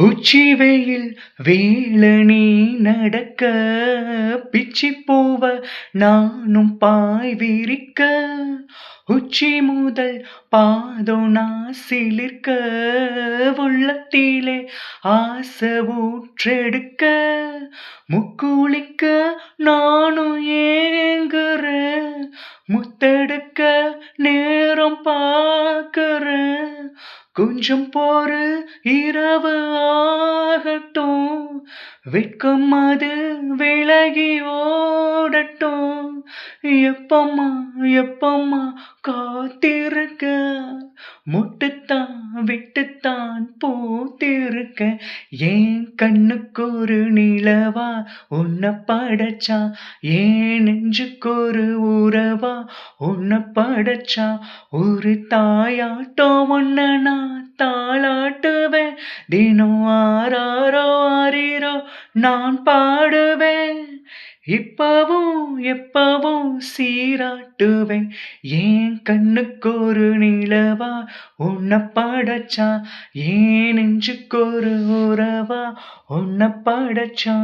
உச்சி வெயில் வேளனி நடக்க பிச்சி பூவ நானும் பாய் விரிக்க உச்சி முதல் பாதம் நான் சிலிர்க்க உள்ளத்திலே ஆசை ஊற்றெடுக்க முக்குளிக்க நானும் ஏங்குறேன் முத்தெடுக்க நேரம் பார்க்கிறேன் கொஞ்சம் போரு இரவு ஆகட்டும் வெட்கம் அது விலகி ஓடட்டும் எப்பம்மா எப்பம்மா காத்திருக்க முட்டுத்தான் விட்டுத்தான் பூத்திருக்க ஏன் கண்ணுக்கு ஒரு நிலவா உன்னை படைச்சா ஏன் நெஞ்சுக்கு ஒரு உறவா உன்னை படைச்சா ஒரு தாயாட்டம் ஒன்ன நான் தாளாட்டுவேன் தினம் ஆராரோ ஆரீரோ நான் பாடுவேன் இப்பவும் எப்பவும் சீராட்டுவேன் ஏன் கண்ணுக்கு ஒரு நிலவா உன்னை படைச்சா ஏன் நெஞ்சுக்கு ஒரு உறவா உன்னை படைச்சா.